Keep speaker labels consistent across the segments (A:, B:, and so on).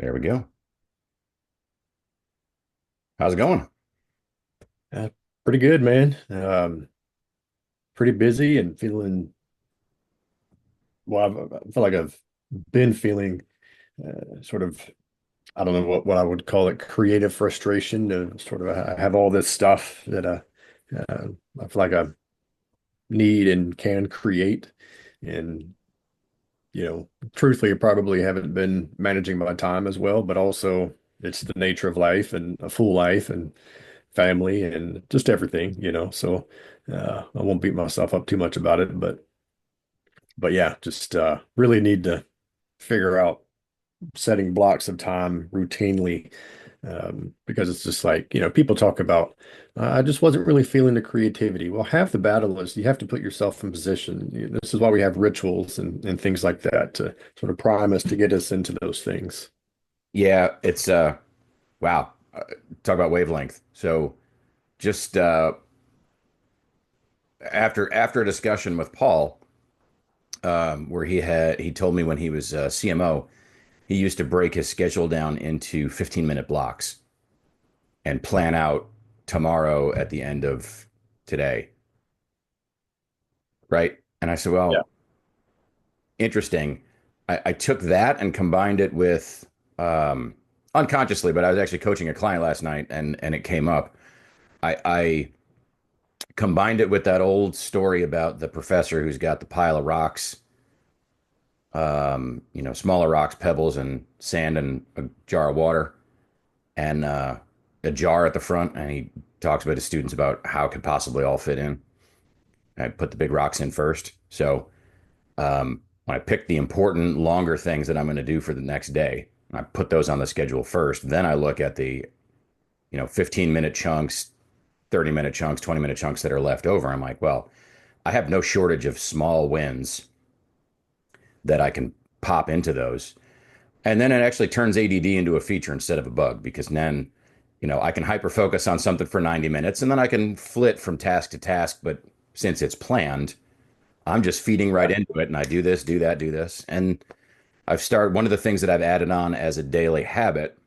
A: There we go. How's it going?
B: Uh, Pretty good, man. Pretty busy and feeling, I feel like I've been feeling sort of, I don't know what I would call it, creative frustration to sort of have all this stuff that uh, I feel like I need and can create. And, truthfully, I probably haven't been managing my time as well, but also it's the nature of life and a full life and family and just everything. So I won't beat myself up too much about it, but yeah, just really need to figure out setting blocks of time routinely, because it's just like, people talk about, I just wasn't really feeling the creativity. Well, half the battle is you have to put yourself in position. This is why we have rituals and things like that to sort of prime us to get us into those things.
A: Yeah, it's wow. Talk about wavelength. So just after a discussion with Paul, where he told me when he was CMO, he used to break his schedule down into 15-minute blocks and plan out tomorrow at the end of today, right? And I said,
B: Yeah.
A: well, interesting. I took that and combined it with unconsciously, but I was actually coaching a client last night and it came up. I combined it with that old story about the professor who's got the pile of rocks, smaller rocks, pebbles, and sand, and a jar of water, and a jar at the front. And he talks about his students about how it could possibly all fit in. I put the big rocks in first. So when I pick the important, longer things that I'm going to do for the next day, I put those on the schedule first. Then I look at the 15-minute chunks, 30-minute chunks, 20-minute chunks that are left over. I'm like, well, I have no shortage of small wins that I can pop into those. And then it actually turns ADD into a feature instead of a bug because then, I can hyper focus on something for 90 minutes and then I can flit from task to task. But since it's planned, I'm just feeding right
B: Yeah.
A: into it and I do this, do that, do this. And I've started one of the things that I've added on as a daily habit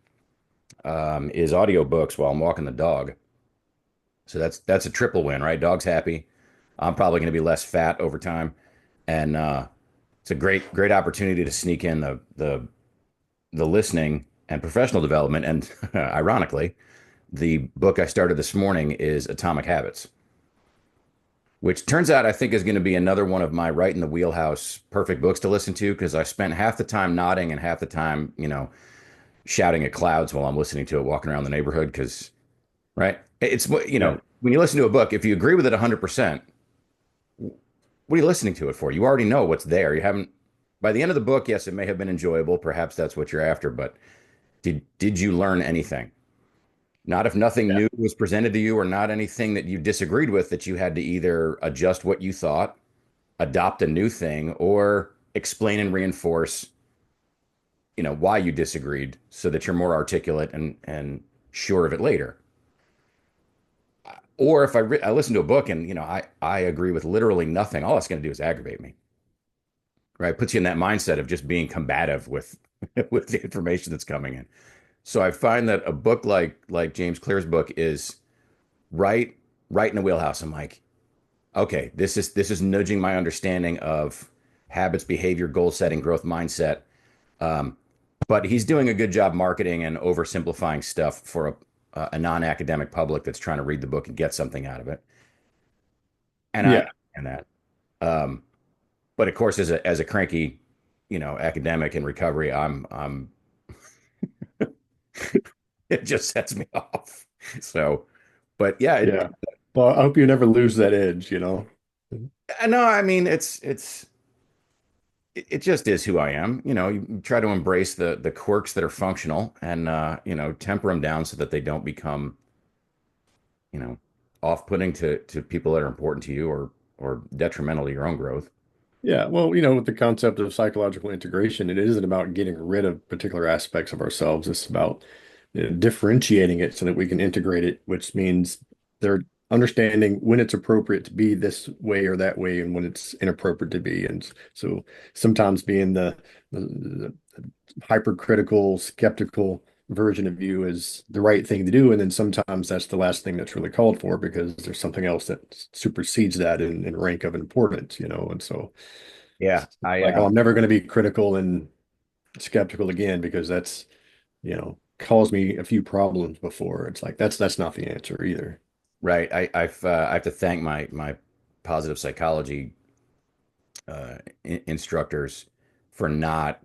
A: is audiobooks while I'm walking the dog. So that's a triple win, right? Dog's happy. I'm probably going to be less fat over time, and it's a great opportunity to sneak in the listening and professional development. And ironically, the book I started this morning is Atomic Habits, which turns out I think is going to be another one of my right in the wheelhouse perfect books to listen to because I spent half the time nodding and half the time, shouting at clouds while I'm listening to it, walking around the neighborhood. Because, right, it's what,
B: Yeah.
A: when you listen to a book, if you agree with it 100%, what are you listening to it for? You already know what's there. You haven't, by the end of the book, yes, it may have been enjoyable. Perhaps that's what you're after, but did you learn anything? Not if nothing
B: Yeah.
A: new was presented to you or not anything that you disagreed with that you had to either adjust what you thought, adopt a new thing, or explain and reinforce, why you disagreed so that you're more articulate and sure of it later. Or if I listen to a book and I agree with literally nothing, all it's going to do is aggravate me, right? Puts you in that mindset of just being combative with with the information that's coming in. So I find that a book like James Clear's book is right right in the wheelhouse. I'm like, okay, this is nudging my understanding of habits, behavior, goal setting, growth mindset. Um, but he's doing a good job marketing and oversimplifying stuff for a non-academic public that's trying to read the book and get something out of it. And I
B: Yeah.
A: understand that. But of course, as a cranky, academic in recovery, I'm it just sets me off. So, but yeah,
B: Yeah. Well, I hope you never lose that edge.
A: no, I mean it just is who I am. You try to embrace the quirks that are functional and temper them down so that they don't become, you know, off-putting to people that are important to you or detrimental to your own growth.
B: Yeah, well, with the concept of psychological integration, it isn't about getting rid of particular aspects of ourselves. It's about differentiating it so that we can integrate it, which means they're understanding when it's appropriate to be this way or that way and when it's inappropriate to be. And so sometimes being the hypercritical, skeptical version of you is the right thing to do. And then sometimes that's the last thing that's really called for because there's something else that supersedes that in rank of importance, you know. And so
A: Yeah,
B: it's like, oh, I'm never going to be critical and skeptical again because that's, caused me a few problems before. It's like that's not the answer either.
A: right. I have to thank my positive psychology instructors for not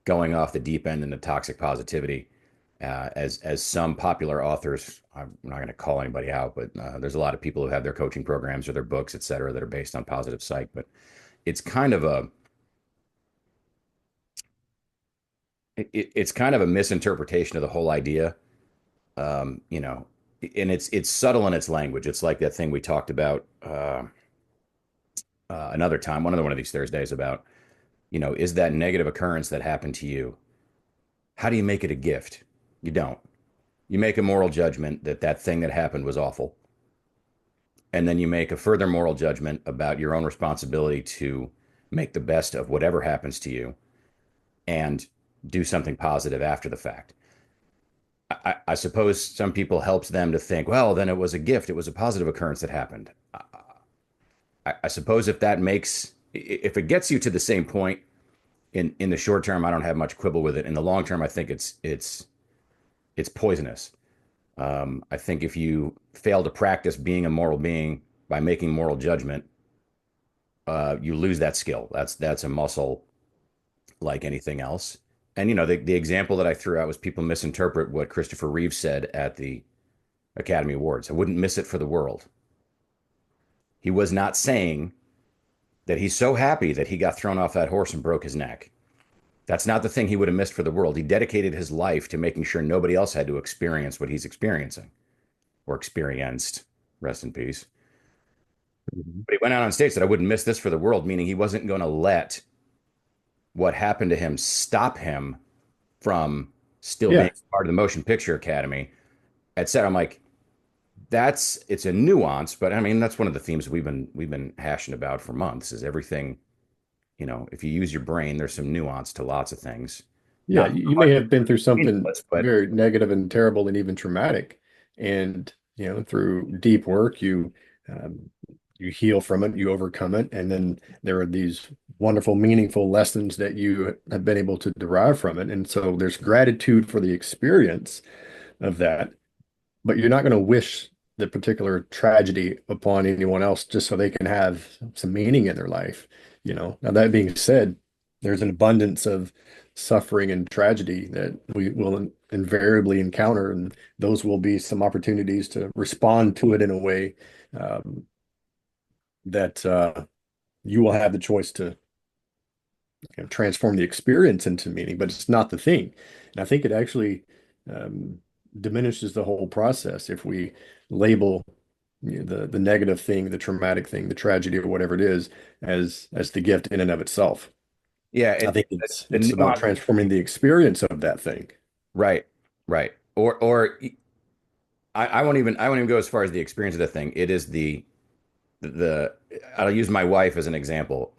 A: going off the deep end into toxic positivity. As some popular authors, I'm not going to call anybody out, but there's a lot of people who have their coaching programs or their books, et cetera, that are based on positive psych. But it's kind of a it's kind of a misinterpretation of the whole idea. You know, and it's subtle in its language. It's like that thing we talked about another time, one of these Thursdays about, is that negative occurrence that happened to you? How do you make it a gift? You don't. You make a moral judgment that that thing that happened was awful. And then you make a further moral judgment about your own responsibility to make the best of whatever happens to you and do something positive after the fact. I suppose some people helps them to think, well, then it was a gift. It was a positive occurrence that happened. I suppose if it gets you to the same point in the short term, I don't have much quibble with it. In the long term, I think it's poisonous. I think if you fail to practice being a moral being by making moral judgment, you lose that skill. That's a muscle like anything else. And the example that I threw out was people misinterpret what Christopher Reeve said at the Academy Awards. I wouldn't miss it for the world. He was not saying that he's so happy that he got thrown off that horse and broke his neck. That's not the thing he would have missed for the world. He dedicated his life to making sure nobody else had to experience what he's experiencing or experienced. Rest in peace.
B: Mhm.
A: But he went out on stage and said, I wouldn't miss this for the world, meaning he wasn't going to let what happened to him stop him from still being
B: Yeah.
A: part of the Motion Picture Academy, etc. I'm like, it's a nuance, but I mean, that's one of the themes we've been hashing about for months is everything, if you use your brain, there's some nuance to lots of things.
B: Yeah,
A: Not
B: you
A: so
B: may
A: much
B: have been through something
A: meaningless, but
B: very negative and terrible and even traumatic, and through deep work, um, you heal from it, you overcome it, and then there are these wonderful, meaningful lessons that you have been able to derive from it. And so there's gratitude for the experience of that, but you're not going to wish the particular tragedy upon anyone else just so they can have some meaning in their life. Now that being said, there's an abundance of suffering and tragedy that we will invariably encounter, and those will be some opportunities to respond to it in a way um, that you will have the choice to transform the experience into meaning, but it's not the thing. And I think it actually um, diminishes the whole process if we label the negative thing, the traumatic thing, the tragedy, or whatever it is, as the gift in and of itself.
A: yeah,
B: I think
A: the
B: it's about
A: nuance,
B: transforming the experience of that thing.
A: right, right. Or I won't even go as far as the experience of the thing. It is the I'll use my wife as an example.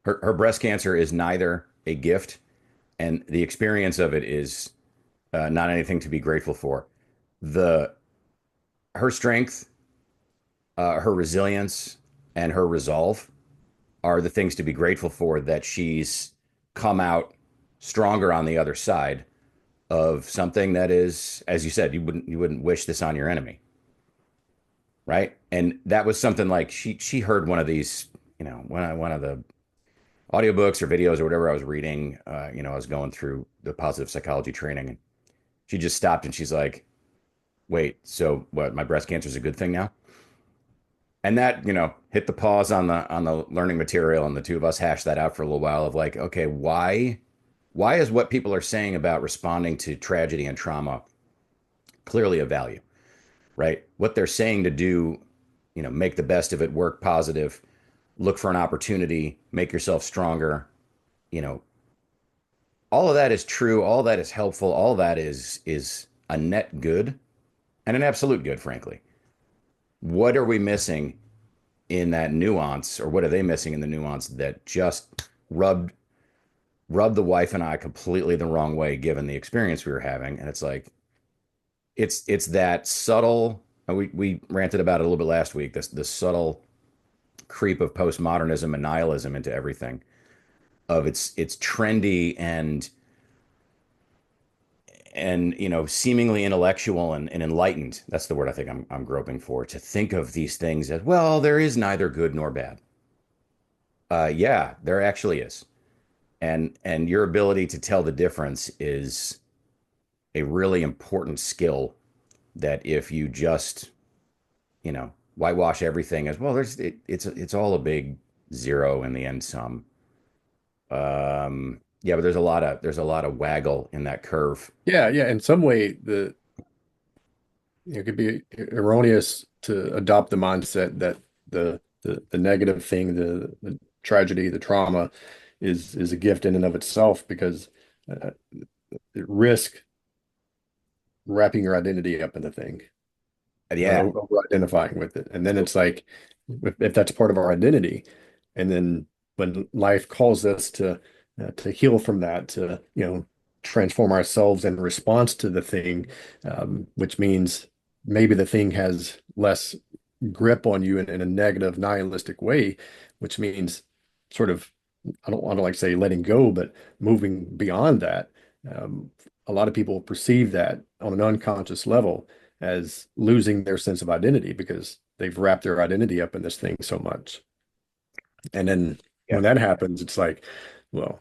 A: Her breast cancer is neither a gift and the experience of it is not anything to be grateful for. The Her strength, her resilience, and her resolve are the things to be grateful for. That she's come out stronger on the other side of something that is, as you said, you wouldn't wish this on your enemy, right? And that was something like she heard one of these, one of the audiobooks or videos or whatever I was reading. I was going through the positive psychology training, and she just stopped and she's like, "Wait, so what? My breast cancer is a good thing now?" And that, hit the pause on the learning material, and the two of us hashed that out for a little while of like, okay, why is what people are saying about responding to tragedy and trauma clearly of value, right? What they're saying to do, make the best of it, work positive, look for an opportunity, make yourself stronger, you know, all of that is true, all of that is helpful, all of that is a net good and an absolute good, frankly. What are we missing in that nuance, or what are they missing in the nuance that just rubbed rubbed the wife and I completely the wrong way given the experience we were having. And it's like it's that subtle. We ranted about it a little bit last week. This subtle creep of postmodernism and nihilism into everything. Of it's trendy and seemingly intellectual and enlightened. That's the word I think I'm groping for. To think of these things as, well, there is neither good nor bad. Yeah, there actually is, and your ability to tell the difference is a really important skill. That if you just whitewash everything as, well, it's all a big zero in the end sum. Yeah, but there's a lot of waggle in that curve.
B: Yeah, yeah. In some way, it could be erroneous to adopt the mindset that the negative thing, the tragedy, the trauma, is a gift in and of itself because it risk wrapping your identity up in the thing or
A: Yeah,
B: over identifying with it. And then it's like, if that's part of our identity, and then when life calls us to heal from that, to transform ourselves in response to the thing, which means maybe the thing has less grip on you in a negative, nihilistic way, which means sort of, I don't like to say letting go, but moving beyond that. Um, a lot of people perceive that on an unconscious level as losing their sense of identity because they've wrapped their identity up in this thing so much. And then
A: yeah,
B: when that happens, it's like, well,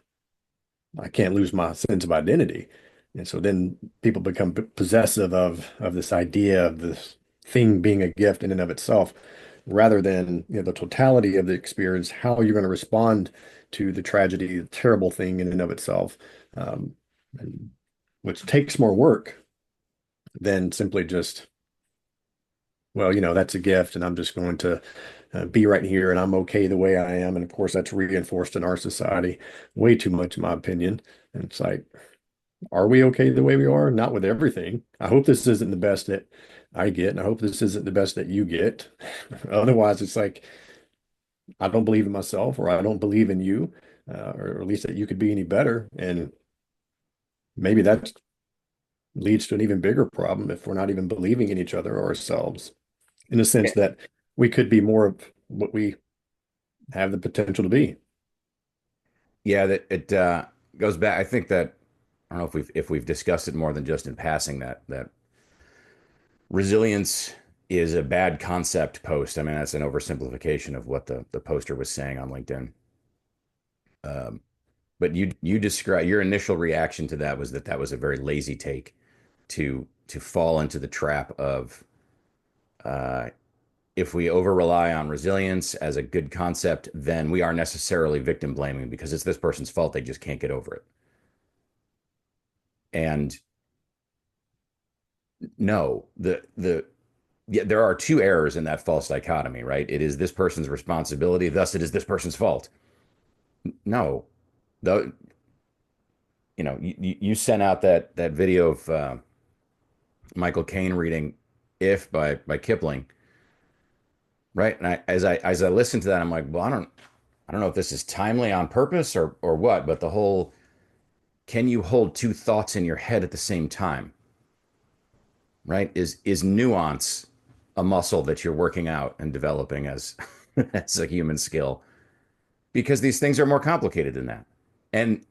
B: I can't lose my sense of identity. And so then people become possessive of this idea of this thing being a gift in and of itself, rather than the totality of the experience, how you're going to respond to the tragedy, the terrible thing in and of itself, um, and, which takes more work than simply just, well, that's a gift, and I'm just going to be right here, and I'm okay the way I am. And of course, that's reinforced in our society way too much, in my opinion. And it's like, are we okay the way we are? Not with everything. I hope this isn't the best that I get, and I hope this isn't the best that you get. Otherwise, it's like, I don't believe in myself, or I don't believe in you, or at least that you could be any better. And maybe that leads to an even bigger problem if we're not even believing in each other or ourselves, in the sense that we could be more of what we have the potential to be.
A: yeah. That it goes back. I think that I don't know if we've discussed it more than just in passing that resilience is a bad concept post. I mean, that's an oversimplification of what the poster was saying on LinkedIn. Um, but you describe your initial reaction to that was that was a very lazy take to fall into the trap of uh, if we over rely on resilience as a good concept, then we are necessarily victim blaming because it's this person's fault. They just can't get over it. And no, yeah, there are two errors in that false dichotomy, right? It is this person's responsibility, thus it is this person's fault. No, though, you sent out that video of Michael Caine reading "If" by Kipling, right? And as I listened to that, I'm like, well, I don't know if this is timely on purpose or what, but the whole, can you hold two thoughts in your head at the same time, right? Is nuance a muscle that you're working out and developing as as a human skill? Because these things are more complicated than that. And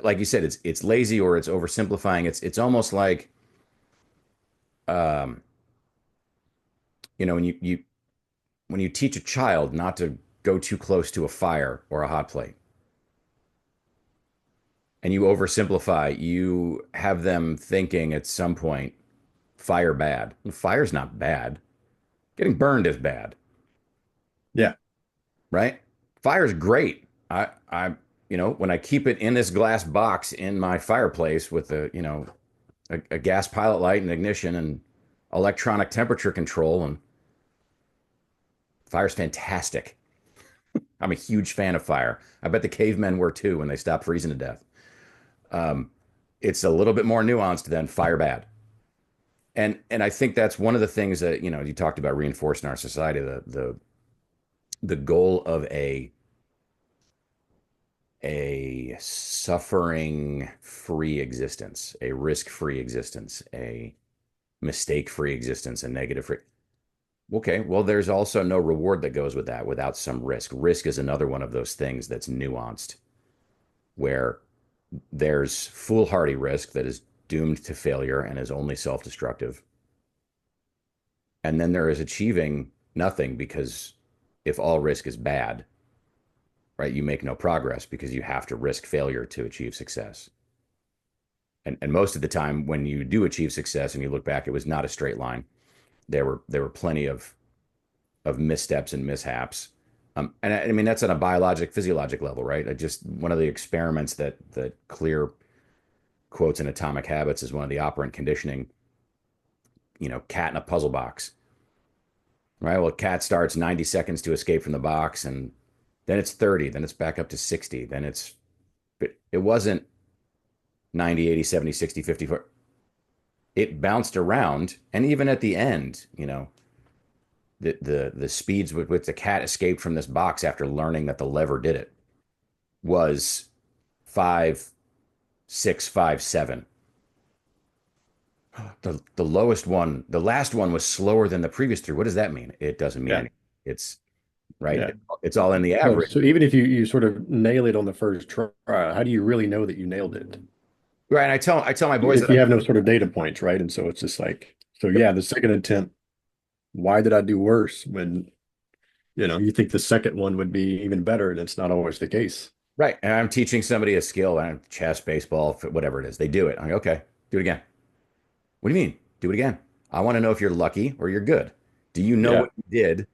A: like you said, it's lazy or it's oversimplifying. It's almost like um, when you teach a child not to go too close to a fire or a hot plate and you oversimplify, you have them thinking at some point fire bad. Fire's not bad. Getting burned is bad,
B: Yeah.
A: right? Fire's great. When I keep it in this glass box in my fireplace with a gas pilot light and ignition and electronic temperature control, and fire's fantastic. I'm a huge fan of fire. I bet the cavemen were too when they stopped freezing to death. Um, it's a little bit more nuanced than fire bad. And I think that's one of the things that you talked about reinforced in our society, the goal of a suffering-free existence, a risk-free existence, a mistake-free existence, a negative-free. Okay, well, there's also no reward that goes with that without some risk. Risk is another one of those things that's nuanced, where there's foolhardy risk that is doomed to failure and is only self-destructive. And then there is achieving nothing, because if all risk is bad, right, you make no progress because you have to risk failure to achieve success. And most of the time, when you do achieve success and you look back, it was not a straight line. There were plenty of missteps and mishaps. And I mean, that's on a biologic, physiologic level, right? I just one of the experiments that Clear quotes in Atomic Habits is one of the operant conditioning. Cat in a puzzle box, right? Well, cat starts 90 seconds to escape from the box, and then it's 30, then it's back up to 60, then it wasn't 90, 80, 70, 60, 54. It bounced around, and even at the end, the speeds with which the cat escaped from this box after learning that the lever did it was 5, 6, 5, 7. The lowest one, the last one was slower than the previous three. What does that mean? It doesn't mean
B: Yeah.
A: anything. It's right.
B: Yeah.
A: It's all in the
B: So,
A: average.
B: so even if you sort of nail it on the first try, how do you really know that you nailed it?
A: Right. And I tell my boys
B: If
A: that
B: you have no sort of data points, right? And so it's just like, so yeah, the second attempt, why did I do worse when, you think the second one would be even better, and it's not always the case.
A: right. And I'm teaching somebody a skill, and chess, baseball, whatever it is. They do it. I'm like, okay, do it again. What do you mean? Do it again. I want to know if you're lucky or you're good. Do you know
B: Yeah.
A: what you did?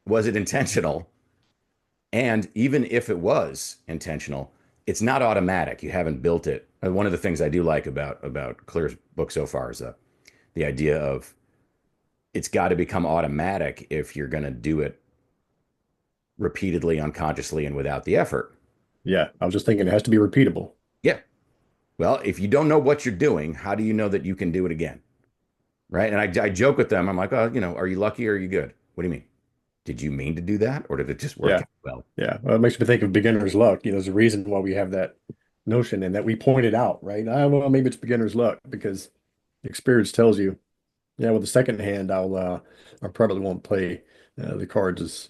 A: Was it intentional? And even if it was intentional, it's not automatic. You haven't built it. One of the things I do like about Clear's book so far is the idea of it's got to become automatic if you're going to do it repeatedly, unconsciously, and without the effort.
B: Yeah. I was just thinking it has to be repeatable.
A: Yeah. Well, if you don't know what you're doing, how do you know that you can do it again? Right. And I joke with them. I'm like, oh, are you lucky or are you good? What do you mean? Did you mean to do that, or did it just work
B: Yeah.
A: out well?
B: Yeah. Well, it makes me think of beginner's luck. There's a reason why we have that notion and that we point it out, right? Well, maybe it's beginner's luck because experience tells you, yeah, with the second hand, I probably won't play the cards as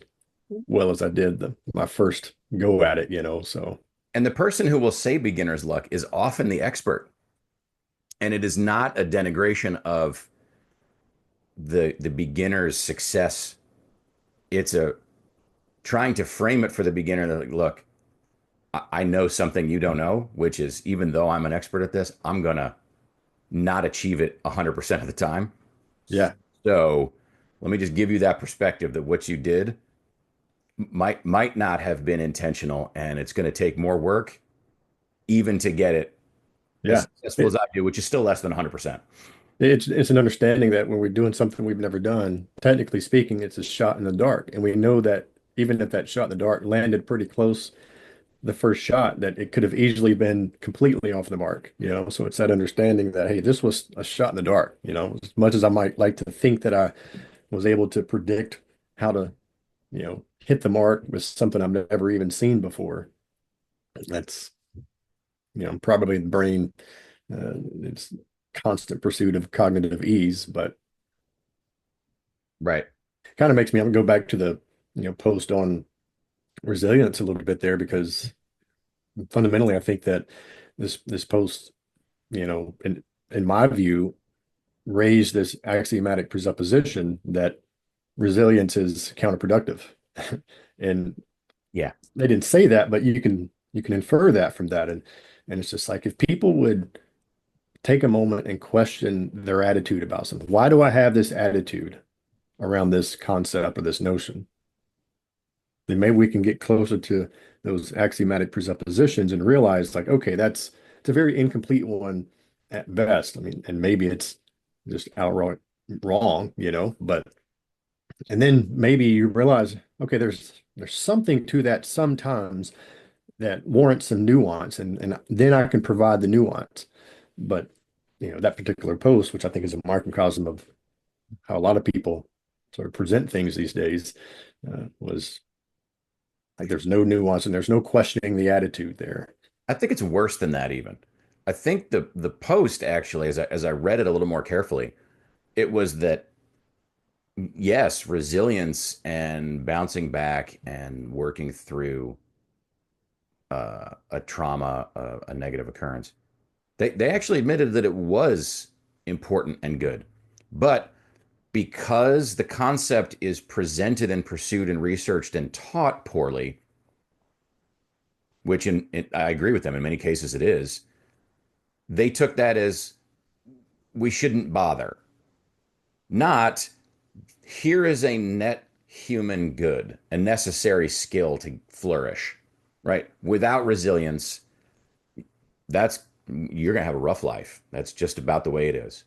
B: well as I did my first go at it. So
A: And the person who will say beginner's luck is often the expert. And it is not a denigration of the beginner's success. It's a trying to frame it for the beginner that, like, look, I know something you don't know, which is, even though I'm an expert at this, I'm gonna not achieve it 100% of the time.
B: yeah,
A: So let me just give you that perspective that what you did might not have been intentional, and it's going to take more work even to get it as
B: yeah.
A: successful as I do, which is still less than 100%.
B: It's an understanding that when we're doing something we've never done, technically speaking, it's a shot in the dark. And we know that even if that shot in the dark landed pretty close the first shot, that it could have easily been completely off the mark. So it's that understanding that, hey, this was a shot in the dark. As much as I might like to think that I was able to predict how to, hit the mark with something I've never even seen before. That's, probably the brain, it's constant pursuit of cognitive ease, but
A: Right.
B: kind of makes me go back to the post on resilience a little bit there, because fundamentally I think that this post, in my view, raised this axiomatic presupposition that resilience is counterproductive. And
A: Yeah.
B: they didn't say that, but you can infer that from that. And it's just like, if people would take a moment and question their attitude about something. Why do I have this attitude around this concept or this notion? Then maybe we can get closer to those axiomatic presuppositions and realize, like, okay, it's a very incomplete one at best. I mean, and maybe it's just outright wrong, but and then maybe you realize, okay, there's something to that sometimes that warrants some nuance, and then I can provide the nuance. But that particular post, which I think is a microcosm of how a lot of people sort of present things these days, was Like there's no nuance and there's no questioning the attitude there.
A: I think it's worse than that even. I think the post actually, as I read it a little more carefully, it was that yes, resilience and bouncing back and working through a trauma, a negative occurrence. They actually admitted that it was important and good, but because the concept is presented and pursued and researched and taught poorly, which I agree with them in many cases it is, they took that as we shouldn't bother. Not here is a net human good, a necessary skill to flourish, right? Without resilience, that's you're going to have a rough life. That's just about the way it is.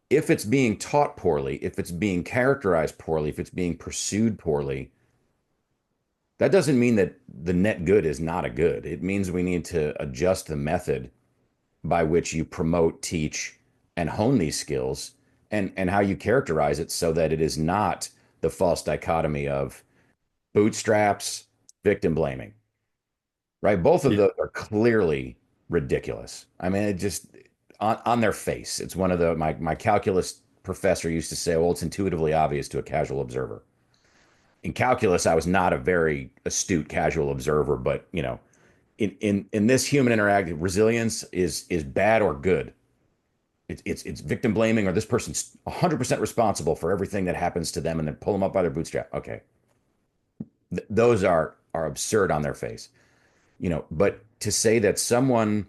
A: If it's being taught poorly, if it's being characterized poorly, if it's being pursued poorly, that doesn't mean that the net good is not a good. It means we need to adjust the method by which you promote, teach, and hone these skills and how you characterize it so that it is not the false dichotomy of bootstraps, victim blaming, right? Both of
B: Yeah.
A: those are clearly ridiculous. I mean, it just on their face. It's one of my calculus professor used to say, well, it's intuitively obvious to a casual observer. In calculus, I was not a very astute casual observer, but in this human interactive resilience is bad or good. It's victim blaming or this person's 100% responsible for everything that happens to them and then pull them up by their bootstrap. Okay, those are absurd on their face, But to say that someone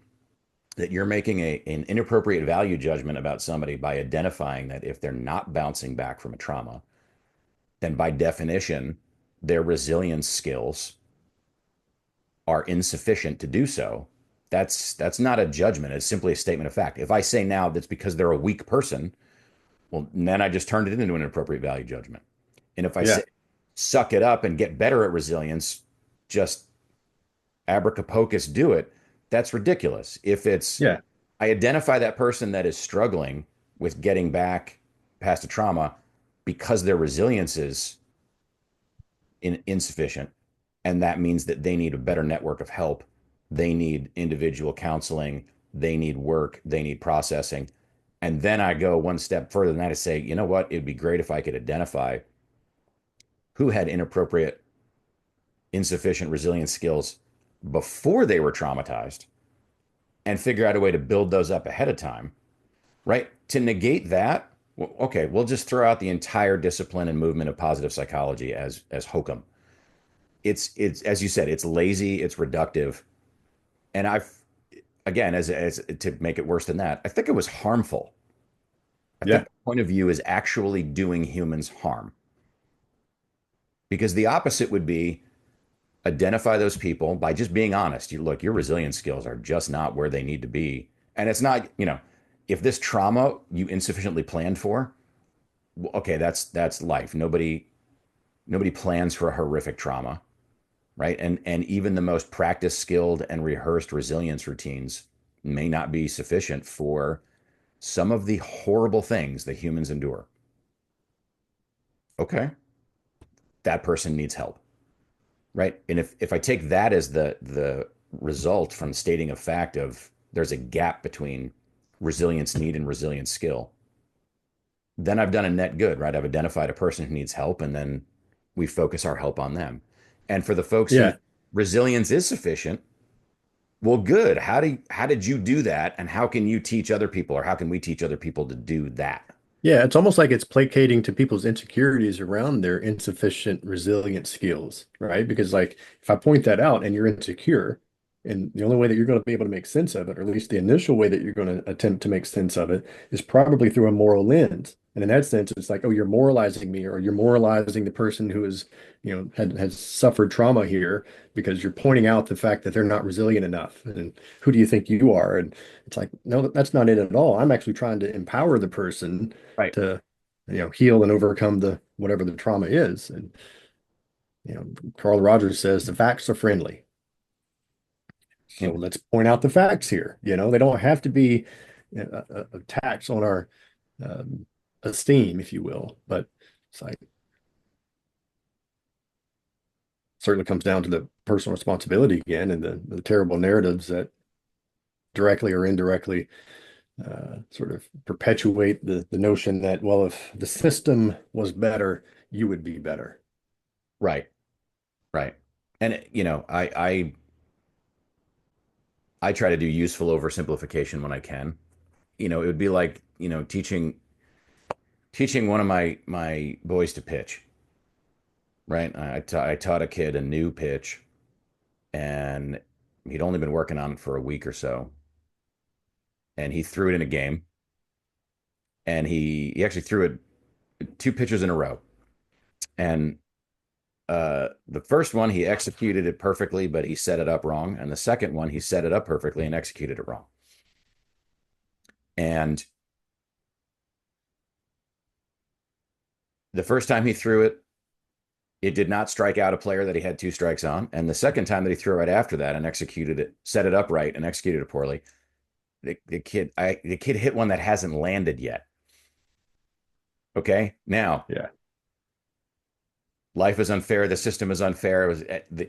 A: that you're making an inappropriate value judgment about somebody by identifying that if they're not bouncing back from a trauma, then by definition, their resilience skills are insufficient to do so. That's not a judgment. It's simply a statement of fact. If I say now that's because they're a weak person, well, then I just turned it into an appropriate value judgment. And if I
B: Yeah.
A: say suck it up and get better at resilience, just abracapocus do it, that's ridiculous. If it's
B: Yeah.
A: I identify that person that is struggling with getting back past a trauma because their resilience is insufficient. And that means that they need a better network of help. They need individual counseling. They need work. They need processing. And then I go one step further than that to say, you know what? It'd be great if I could identify who had inappropriate, insufficient resilience skills before they were traumatized and figure out a way to build those up ahead of time, right? To negate that, well, okay, we'll just throw out the entire discipline and movement of positive psychology as hokum. It's as you said, it's lazy, it's reductive, and I've again as to make it worse than that, I think it was harmful. I think
B: Yeah.
A: the point of view is actually doing humans harm because the opposite would be identify those people by just being honest. You look, your resilience skills are just not where they need to be, and it's not if this trauma you insufficiently planned for, well, okay, that's life. Nobody plans for a horrific trauma, right? And even the most practiced, skilled, and rehearsed resilience routines may not be sufficient for some of the horrible things that humans endure. Okay, that person needs help, right? And if I take that as the result from stating a fact of there's a gap between resilience need and resilience skill, then I've done a net good, right? I've identified a person who needs help, and then we focus our help on them. And for the folks whose
B: Yeah.
A: resilience is sufficient, well, good. How did you do that, and how can you teach other people, or how can we teach other people to do that?
B: Yeah, it's almost like it's placating to people's insecurities around their insufficient resilient skills, right? Because like if I point that out and you're insecure, and the only way that you're going to be able to make sense of it, or at least the initial way that you're going to attempt to make sense of it, is probably through a moral lens. And in that sense, it's like, oh, you're moralizing me, or you're moralizing the person who is, has suffered trauma here because you're pointing out the fact that they're not resilient enough. And who do you think you are? And it's like, no, that's not it at all. I'm actually trying to empower the person
A: Right.
B: to heal and overcome the whatever the trauma is. And Carl Rogers says the facts are friendly. So
A: And
B: let's point out the facts here. They don't have to be a tax on our um, esteem, if you will. But it's like, certainly comes down to the personal responsibility again and the terrible narratives that directly or indirectly sort of perpetuate the notion that, well, if the system was better, you would be better.
A: Right. Right. And I try to do useful oversimplification when I can. It would be like, teaching one of my boys to pitch, right? I taught a kid a new pitch, and he'd only been working on it for a week or so, and he threw it in a game, and he actually threw it two pitches in a row, and the first one he executed it perfectly, but he set it up wrong, and the second one he set it up perfectly and executed it wrong. And the first time he threw it, it did not strike out a player that he had two strikes on. And the second time that he threw right after that and executed it, set it up right and executed it poorly, the kid hit one that hasn't landed yet. Okay, now
B: Yeah.
A: life is unfair. The system is unfair. It was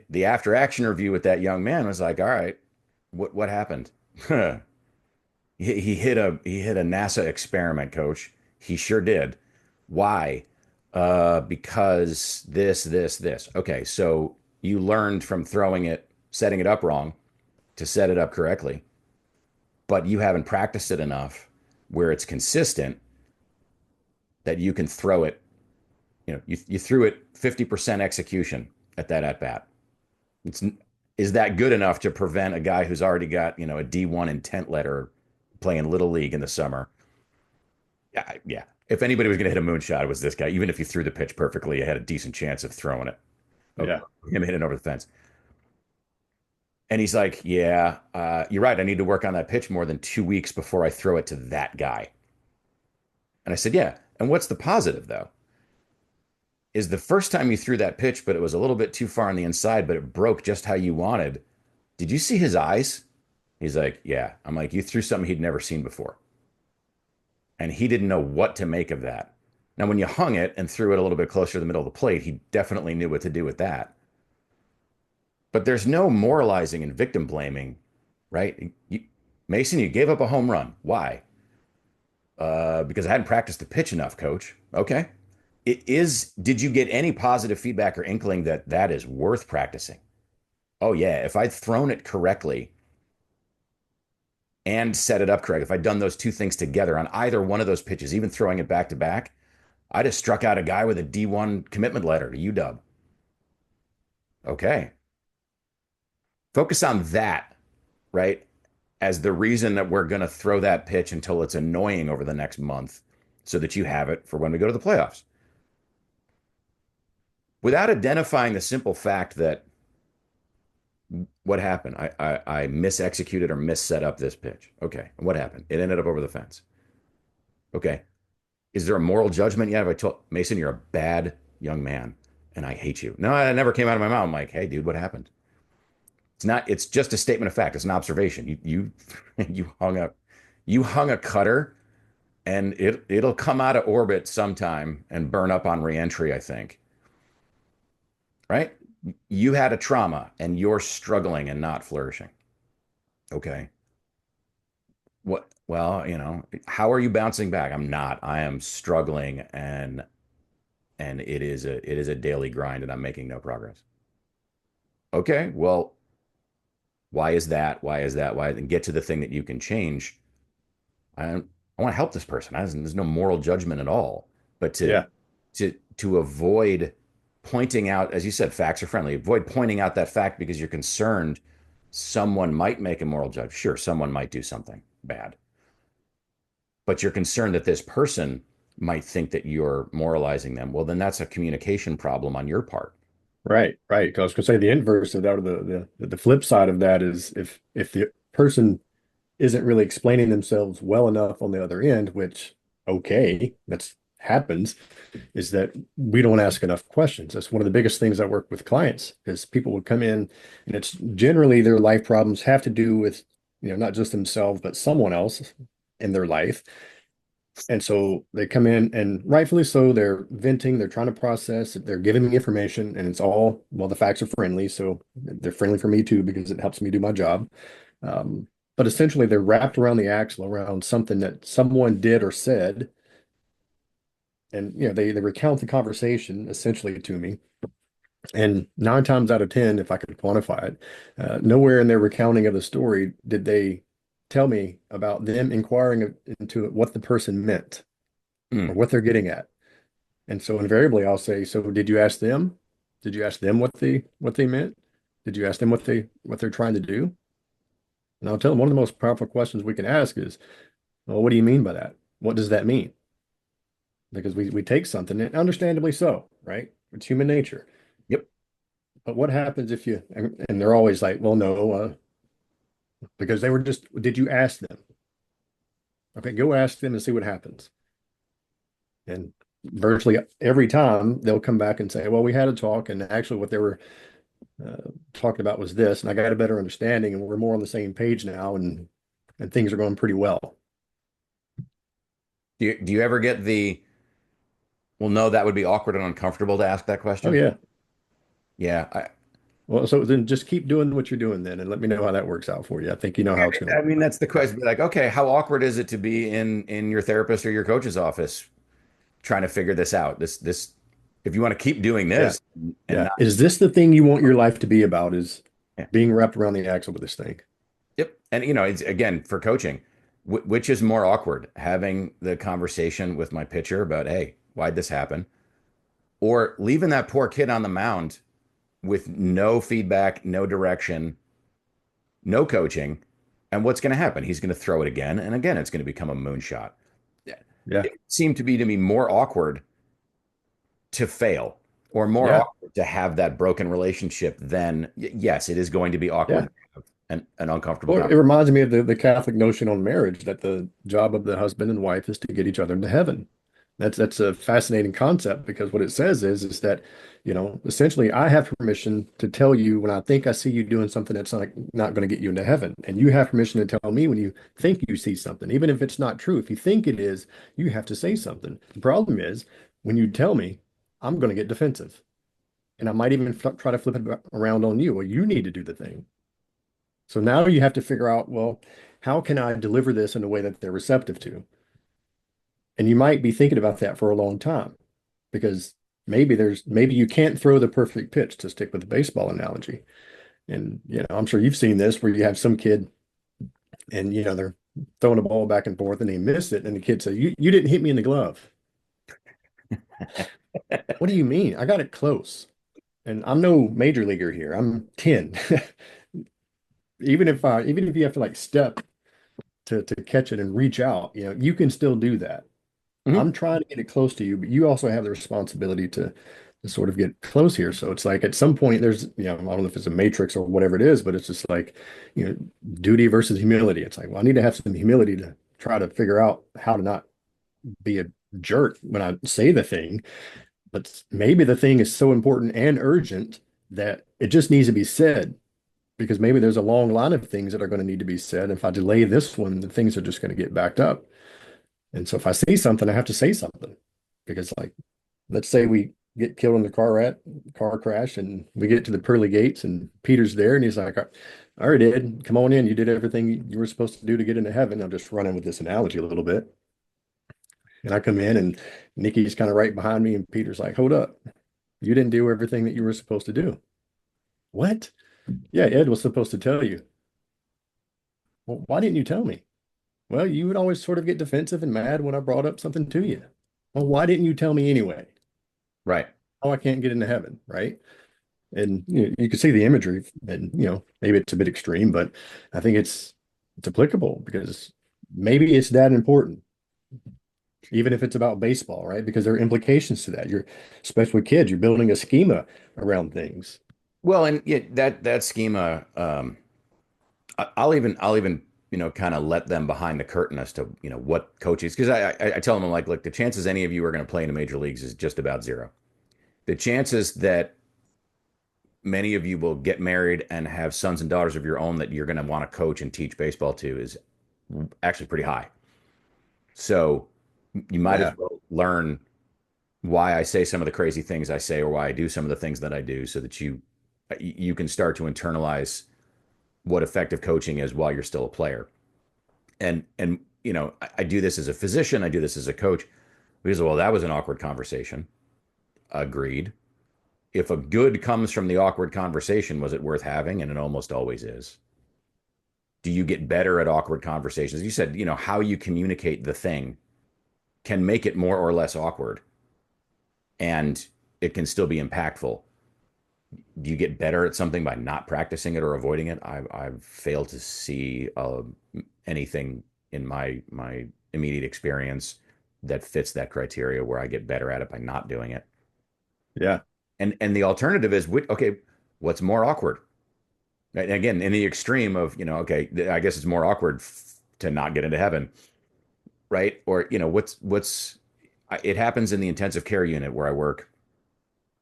A: the after action review with that young man was like, all right, what happened? He hit a NASA experiment, coach. He sure did. Why? Because this. Okay, so you learned from throwing it, setting it up wrong to set it up correctly, but you haven't practiced it enough where it's consistent that you can throw it. You threw it 50% execution at that at bat. It's Is that good enough to prevent a guy who's already got a D1 intent letter playing little league in the summer? Yeah, yeah. If anybody was going to hit a moonshot, it was this guy. Even if you threw the pitch perfectly, you had a decent chance of throwing it. Of
B: Yeah.
A: him hitting over the fence. And he's like, "Yeah, you're right. I need to work on that pitch more than 2 weeks before I throw it to that guy." And I said, "Yeah. And what's the positive though? Is the first time you threw that pitch, but it was a little bit too far on the inside, but it broke just how you wanted. Did you see his eyes?" He's like, "Yeah." I'm like, "You threw something he'd never seen before." And he didn't know what to make of that. Now, when you hung it and threw it a little bit closer to the middle of the plate, he definitely knew what to do with that. But there's no moralizing and victim blaming, right? Mason, you gave up a home run. Why? Because I hadn't practiced the pitch enough, coach. Okay. It is, did you get any positive feedback or inkling that that is worth practicing? Oh, yeah. If I'd thrown it correctly and set it up correct, if I'd done those two things together on either one of those pitches, even throwing it back to back, I just struck out a guy with a D1 commitment letter to UW. Okay. Focus on that, right? As the reason that we're going to throw that pitch until it's annoying over the next month so that you have it for when we go to the playoffs. Without identifying the simple fact that what happened? I misexecuted or misset up this pitch. Okay. And what happened? It ended up over the fence. Okay. Is there a moral judgment yet? Have I told Mason, you're a bad young man and I hate you? No, that never came out of my mouth. I'm like, hey, dude, what happened? It's not, it's just a statement of fact. It's an observation. You you hung a cutter and it'll come out of orbit sometime and burn up on reentry, I think. Right? You had a trauma and you're struggling and not flourishing. Okay. Well, how are you bouncing back? I'm not. I am struggling and it is a daily grind and I'm making no progress. Okay. Well, why is that? Why is that? Why? And get to the thing that you can change. I want to help this person. There's no moral judgment at all. But to
B: Yeah.
A: to avoid pointing out, as you said, facts are friendly. Avoid pointing out that fact because you're concerned someone might make a moral judge. Sure, someone might do something bad, but you're concerned that this person might think that you're moralizing them. Well, then that's a communication problem on your part.
B: Right. Right. Because I was going to say the inverse of that, or the flip side of that is if the person isn't really explaining themselves well enough on the other end, which okay, that's happens, is that we don't ask enough questions. That's one of the biggest things I work with clients is people would come in and it's generally their life problems have to do with, not just themselves, but someone else in their life. And so they come in and rightfully so, they're venting, they're trying to process, they're giving me information, and it's all, well, the facts are friendly. So they're friendly for me too, because it helps me do my job. Um, but essentially, they're wrapped around the axle around something that someone did or said. And, they recount the conversation essentially to me. And nine times out of 10, if I could quantify it, nowhere in their recounting of the story did they tell me about them inquiring into what the person meant or
A: Mm.
B: what they're getting at. And so invariably I'll say, so did you ask them? Did you ask them what they meant? Did you ask them what they're trying to do? And I'll tell them one of the most powerful questions we can ask is, well, what do you mean by that? What does that mean? Because we take something, and understandably so, right? It's human nature.
A: Yep.
B: But what happens if and they're always like, well, no, because they were just, did you ask them? Okay, go ask them and see what happens. And virtually every time they'll come back and say, well, we had a talk, and actually what they were talking about was this, and I got a better understanding, and we're more on the same page now, and things are going pretty well.
A: Do you ever get the, well, no, that would be awkward and uncomfortable to ask that
B: Oh
A: question?
B: yeah.
A: Yeah.
B: Well, so then just keep doing what you're doing then, and let me know how that works out for you. I think you know how it's going to
A: I
B: work
A: mean,
B: out.
A: that's the question. Be like, okay, how awkward is it to be in your therapist or your coach's office trying to figure this out? This, if you want to keep doing
B: Yeah.
A: this and
B: Yeah.
A: not,
B: Is this the thing you want your life to be about? Is
A: yeah,
B: being wrapped around the axle with this thing?
A: yep. And it's again for coaching, which is more awkward, having the conversation with my pitcher about, hey, why'd this happen, or leaving that poor kid on the mound with no feedback, no direction, no coaching. And what's going to happen? He's going to throw it again. And again, it's going to become a moonshot. Yeah.
B: Yeah.
A: It seemed to be more awkward to fail or more
B: Yeah.
A: awkward to have that broken relationship than, yes, it is going to be awkward
B: Yeah.
A: to have an uncomfortable
B: Well, it
A: conversation.
B: reminds me of the Catholic notion on marriage that the job of the husband and wife is to get each other into heaven. That's a fascinating concept because what it says is that, essentially I have permission to tell you when I think I see you doing something that's not going to get you into heaven. And you have permission to tell me when you think you see something, even if it's not true. If you think it is, you have to say something. The problem is when you tell me, I'm going to get defensive. And I might even try to flip it around on you. Well, you need to do the thing. So now you have to figure out, well, how can I deliver this in a way that they're receptive to? And you might be thinking about that for a long time because maybe you can't throw the perfect pitch, to stick with the baseball analogy. And I'm sure you've seen this where you have some kid and they're throwing a ball back and forth and they miss it and the kid says, you didn't hit me in the glove. What do you mean? I got it close. And I'm no major leaguer here. I'm 10. Even if you have to like step to catch it and reach out, you can still do that.
A: Mhm.
B: I'm trying to get it close to you, but you also have the responsibility to sort of get close here. So it's like at some point there's, I don't know if it's a matrix or whatever it is, but it's just like, you know, duty versus humility. It's like, well, I need to have some humility to try to figure out how to not be a jerk when I say the thing. But maybe the thing is so important and urgent that it just needs to be said because maybe there's a long line of things that are going to need to be said. If I delay this one, the things are just going to get backed up. And so if I say something, I have to say something because, like, let's say we get killed in the car crash and we get to the pearly gates and Peter's there and he's like, all right, Ed, come on in. You did everything you were supposed to do to get into heaven. I'm just running with this analogy a little bit. And I come in and Nikki's kind of right behind me and Peter's like, hold up. You didn't do everything that you were supposed to do. What? Yeah, Ed was supposed to tell you. Well, why didn't you tell me? Well, you would always sort of get defensive and mad when I brought up something to you. Well, why didn't you tell me anyway?
A: Right.
B: Oh, I can't get into heaven, right? And you can see the imagery, and maybe it's a bit extreme, but I think it's applicable because maybe it's that important, even if it's about baseball, right? Because there are implications to that. You're, especially with kids, you're building a schema around things.
A: Well, and yeah, that schema, I'll even kind of let them behind the curtain as to what coaches, because I tell them, I'm like, look, the chances any of you are going to play in the major leagues is just about zero. The chances that many of you will get married and have sons and daughters of your own that you're going to want to coach and teach baseball to is actually pretty high. So You might as
B: Yeah.
A: well learn why I say some of the crazy things I say or why I do some of the things that I do so that you can start to internalize what effective coaching is while you're still a player. And I do this as a physician, I do this as a coach. Because, well, that was an awkward conversation. Agreed. If a good comes from the awkward conversation, was it worth having? And it almost always is. Do you get better at awkward conversations? You said, how you communicate the thing can make it more or less awkward, and it can still be impactful. Do you get better at something by not practicing it or avoiding it? I've failed to see anything in my immediate experience that fits that criteria where I get better at it by not doing it.
B: Yeah.
A: And the alternative is, okay, what's more awkward? And again, in the extreme of, okay, I guess it's more awkward to not get into heaven, right? Or, it happens in the intensive care unit where I work.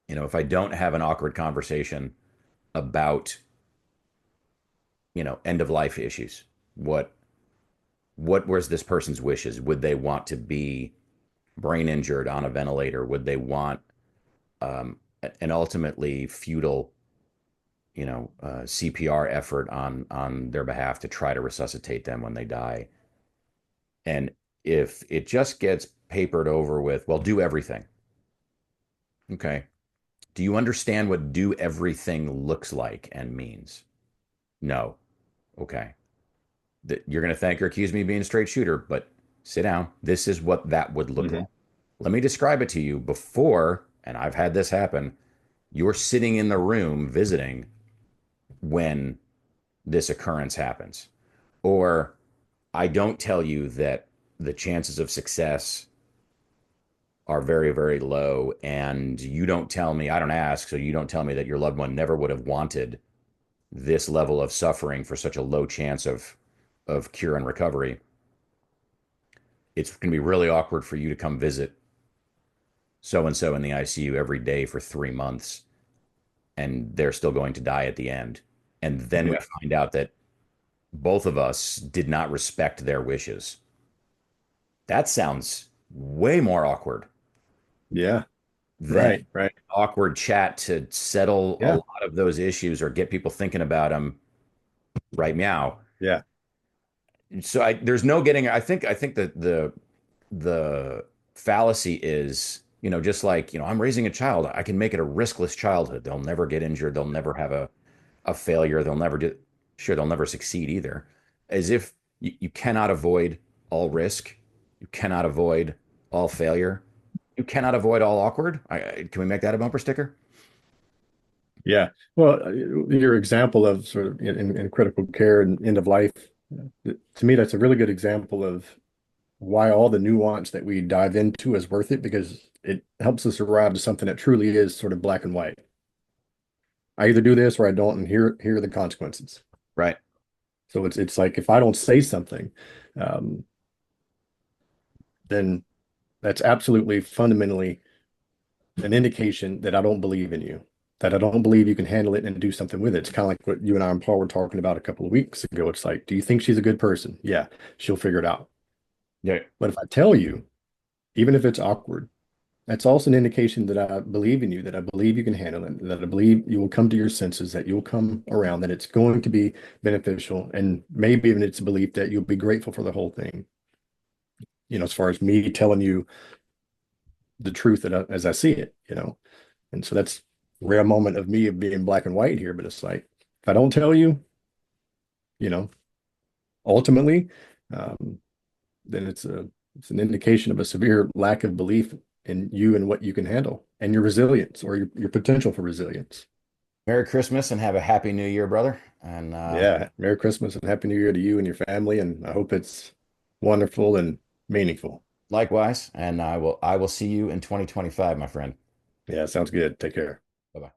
A: If I don't have an awkward conversation about, end of life issues, what what was this person's wishes? Would they want to be brain injured on a ventilator? Would they want an ultimately futile, CPR effort on their behalf to try to resuscitate them when they die? And if it just gets papered over with, well, do everything. Okay. Do you understand what do everything looks like and means? No. Okay. You're going to thank or accuse me of being a straight shooter, but sit down. This is what that would look like.
B: Hmm.
A: Let me describe it to you before, and I've had this happen. You're sitting in the room visiting when this occurrence happens. Or I don't tell you that the chances of success are very, very low. And you don't tell me, I don't ask, so you don't tell me that your loved one never would have wanted this level of suffering for such a low chance of cure and recovery. It's going to be really awkward for you to come visit so and so in the ICU every day for 3 months, and they're still going to die at the end. And then we
B: Yeah.
A: find out that both of us did not respect their wishes. That sounds way more awkward
B: Yeah.
A: than
B: Right. Right.
A: awkward chat to settle a
B: Yeah.
A: lot of those issues or get people thinking about them right meow.
B: Yeah.
A: So there's no getting. I think that the fallacy is, just like, I'm raising a child. I can make it a riskless childhood. They'll never get injured. They'll never have a failure. They'll never do. Sure, they'll never succeed either. As if you cannot avoid all risk. You cannot avoid all failure. You cannot avoid all awkward. Can we make that a bumper sticker?
B: Yeah. Well, your example of sort of in critical care and end of life, to me, that's a really good example of why all the nuance that we dive into is worth it because it helps us arrive to something that truly is sort of black and white. I either do this or I don't, and here are the consequences.
A: Right.
B: So it's like if I don't say something, um, then that's absolutely fundamentally an indication that I don't believe in you, that I don't believe you can handle it and do something with it. It's kind of like what you and I and Paul were talking about a couple of weeks ago. It's like, do you think she's a good person? Yeah, she'll figure it out.
A: Yeah.
B: But if I tell you, even if it's awkward, that's also an indication that I believe in you, that I believe you can handle it, that I believe you will come to your senses, that you'll come around, that it's going to be beneficial. And maybe even it's a belief that you'll be grateful for the whole thing. As far as me telling you the truth as I see it, And so that's a rare moment of me of being black and white here. But it's like, if I don't tell you, you know, ultimately, um, then it's an indication of a severe lack of belief in you and what you can handle and your resilience or your potential for resilience.
A: Merry Christmas and have a happy New Year, brother. And
B: Yeah. Merry Christmas and Happy New Year to you and your family. And I hope it's wonderful and meaningful.
A: likewise. And I will see you in 2025, my friend.
B: Yeah, sounds good. Take care.
A: Bye bye.